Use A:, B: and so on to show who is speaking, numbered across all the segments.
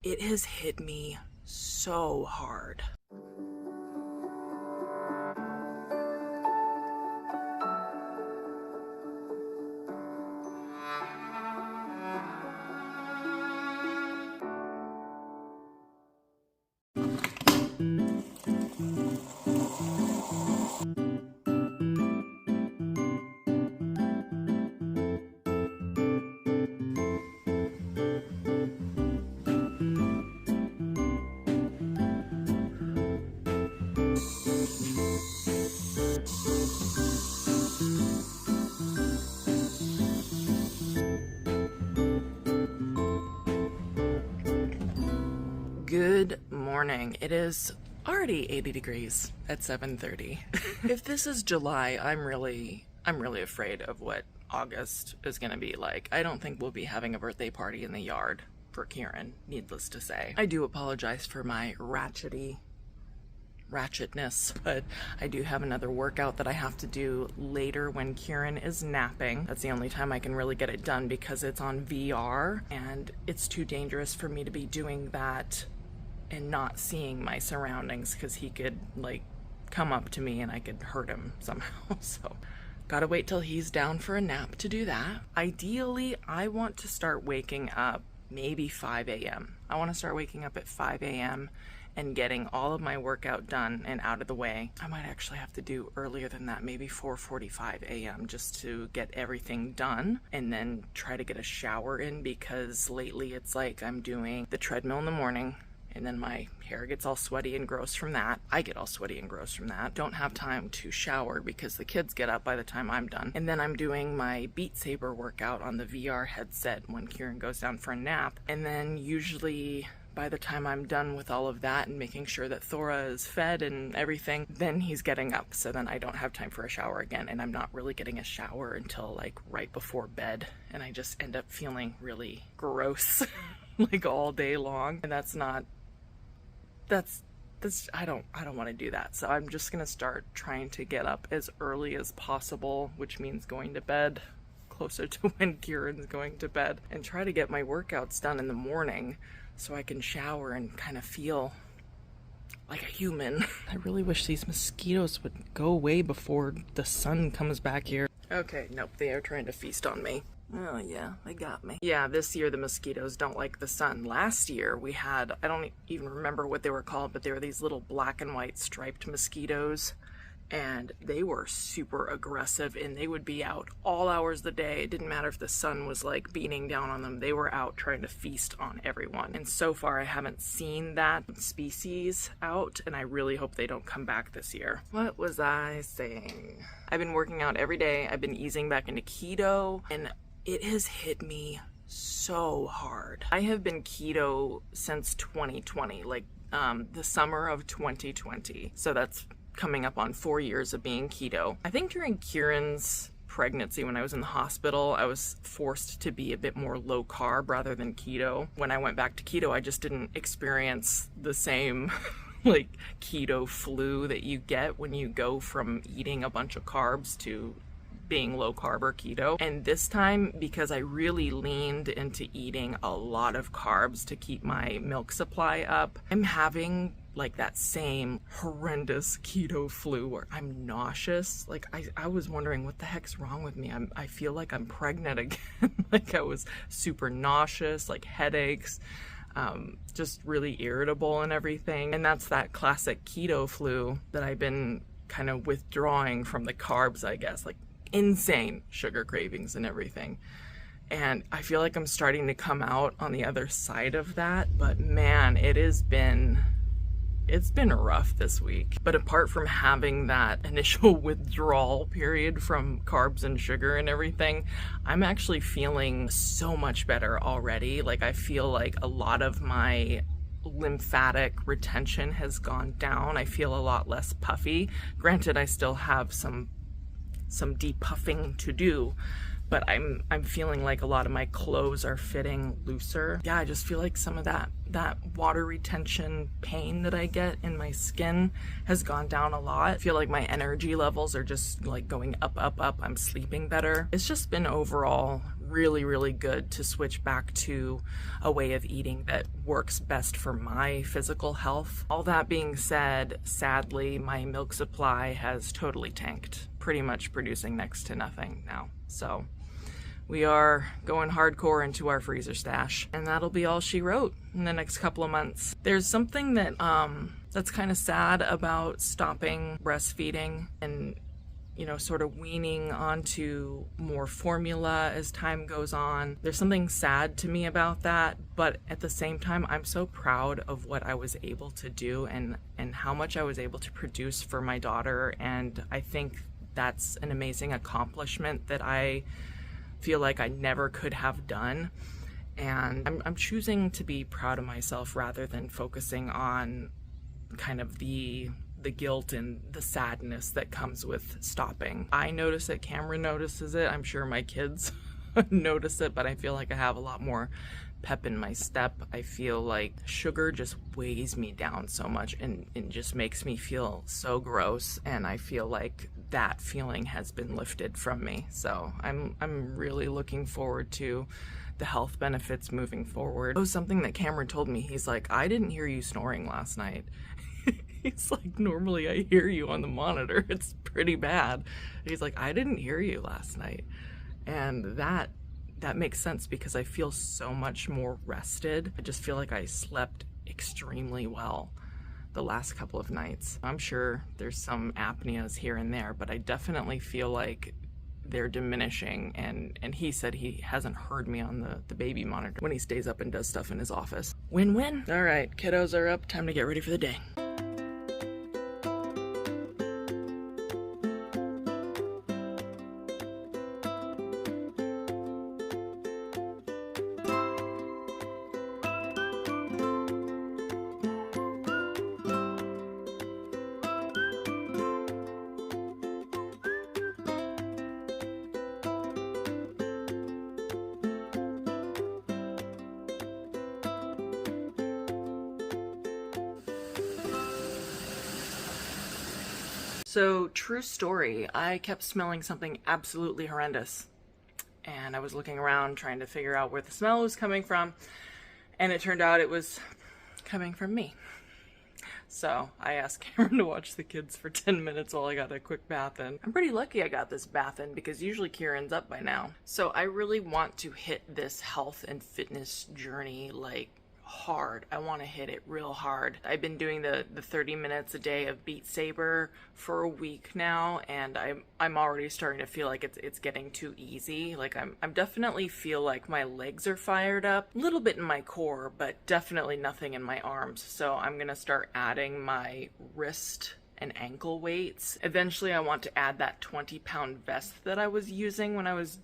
A: It has hit me so hard. Good morning. It is already 80 degrees at 7:30. If this is July, I'm really afraid of what August is going to be like. I don't think we'll be having a birthday party in the yard for Kieran, needless to say. I do apologize for my ratchetness, but I do have another workout that I have to do later when Kieran is napping. That's the only time I can really get it done because it's on VR and it's too dangerous for me to be doing that and not seeing my surroundings because he could like come up to me and I could hurt him somehow. So gotta wait till he's down for a nap to do that. Ideally, I want to start waking up maybe 5 a.m. I want to start waking up at 5 a.m. and getting all of my workout done and out of the way. I might actually have to do earlier than that, maybe 4:45 a.m. just to get everything done and then try to get a shower in, because lately it's like I'm doing the treadmill in the morning and then my hair gets all sweaty and gross from that. I get all sweaty and gross from that. Don't have time to shower because the kids get up by the time I'm done. And then I'm doing my Beat Saber workout on the VR headset when Kieran goes down for a nap. And then usually by the time I'm done with all of that and making sure that Thora is fed and everything, then he's getting up. So then I don't have time for a shower again. And I'm not really getting a shower until like right before bed. And I just end up feeling really gross like all day long. And I don't want to do that. So I'm just going to start trying to get up as early as possible, which means going to bed closer to when Kieran's going to bed, and try to get my workouts done in the morning so I can shower and kind of feel like a human. I really wish these mosquitoes would go away before the sun comes back here. Okay, nope, they are trying to feast on me. Oh yeah, they got me. Yeah, this year the mosquitoes don't like the sun. Last year we had, I don't even remember what they were called, but they were these little black and white striped mosquitoes, and they were super aggressive and they would be out all hours of the day. It didn't matter if the sun was like beating down on them. They were out trying to feast on everyone. And so far I haven't seen that species out, and I really hope they don't come back this year. What was I saying? I've been working out every day. I've been easing back into keto, and it has hit me so hard. I have been keto since 2020, like the summer of 2020. So that's coming up on 4 years of being keto. I think during Kieran's pregnancy, when I was in the hospital, I was forced to be a bit more low carb rather than keto. When I went back to keto, I just didn't experience the same like keto flu that you get when you go from eating a bunch of carbs to being low carb or keto. And this time, because I really leaned into eating a lot of carbs to keep my milk supply up, I'm having like that same horrendous keto flu where I'm nauseous. Like I was wondering what the heck's wrong with me. I feel like I'm pregnant again. Like I was super nauseous, like headaches, just really irritable and everything. And that's that classic keto flu that I've been kind of withdrawing from the carbs, I guess, like insane sugar cravings and everything. And I feel like I'm starting to come out on the other side of that, but man, it's been rough this week. But apart from having that initial withdrawal period from carbs and sugar and everything, I'm actually feeling so much better already. Like I feel like a lot of my lymphatic retention has gone down. I feel a lot less puffy. Granted, I still have some depuffing to do, but I'm feeling like a lot of my clothes are fitting looser. Yeah, I just feel like some of that water retention pain that I get in my skin has gone down a lot. I feel like my energy levels are just like going up. I'm sleeping better. It's just been overall really, really good to switch back to a way of eating that works best for my physical health. All that being said, sadly, my milk supply has totally tanked, pretty much producing next to nothing now. So we are going hardcore into our freezer stash, and that'll be all she wrote in the next couple of months. There's something that that's kind of sad about stopping breastfeeding and, you know, sort of weaning onto more formula as time goes on. There's something sad to me about that, but at the same time, I'm so proud of what I was able to do and how much I was able to produce for my daughter, and I think that's an amazing accomplishment that I feel like I never could have done. And I'm choosing to be proud of myself rather than focusing on kind of the guilt and the sadness that comes with stopping. I notice it, Kameron notices it, I'm sure my kids notice it, but I feel like I have a lot more pep in my step. I feel like sugar just weighs me down so much and it just makes me feel so gross, and I feel like that feeling has been lifted from me. So I'm really looking forward to the health benefits moving forward. It was something that Kameron told me. He's like, I didn't hear you snoring last night. He's like, normally I hear you on the monitor. It's pretty bad. He's like, I didn't hear you last night. And that makes sense because I feel so much more rested. I just feel like I slept extremely well the last couple of nights. I'm sure there's some apneas here and there, but I definitely feel like they're diminishing, and he said he hasn't heard me on the baby monitor when he stays up and does stuff in his office. Win-win. All right, kiddos are up. Time to get ready for the day. So, true story, I kept smelling something absolutely horrendous. And I was looking around trying to figure out where the smell was coming from. And it turned out it was coming from me. So, I asked Kameron to watch the kids for 10 minutes while I got a quick bath in. I'm pretty lucky I got this bath in because usually Kieran's up by now. So, I really want to hit this health and fitness journey like hard. I want to hit it real hard. I've been doing the 30 minutes a day of Beat Saber for a week now, and I'm already starting to feel like it's getting too easy. Like I'm definitely feel like my legs are fired up, a little bit in my core, but definitely nothing in my arms. So I'm gonna start adding my wrist and ankle weights. Eventually I want to add that 20-pound vest that I was using when I was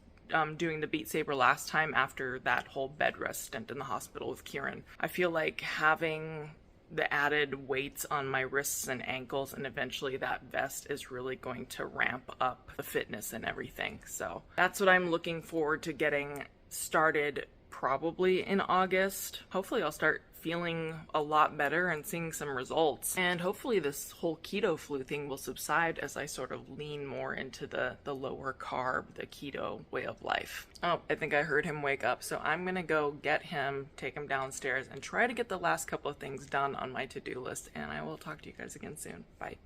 A: doing the Beat Saber last time after that whole bed rest stint in the hospital with Kieran. I feel like having the added weights on my wrists and ankles and eventually that vest is really going to ramp up the fitness and everything. So that's what I'm looking forward to getting started probably in August. Hopefully I'll start feeling a lot better and seeing some results. And hopefully this whole keto flu thing will subside as I sort of lean more into the lower carb, the keto way of life. Oh, I think I heard him wake up. So I'm gonna go get him, take him downstairs, and try to get the last couple of things done on my to-do list. And I will talk to you guys again soon. Bye.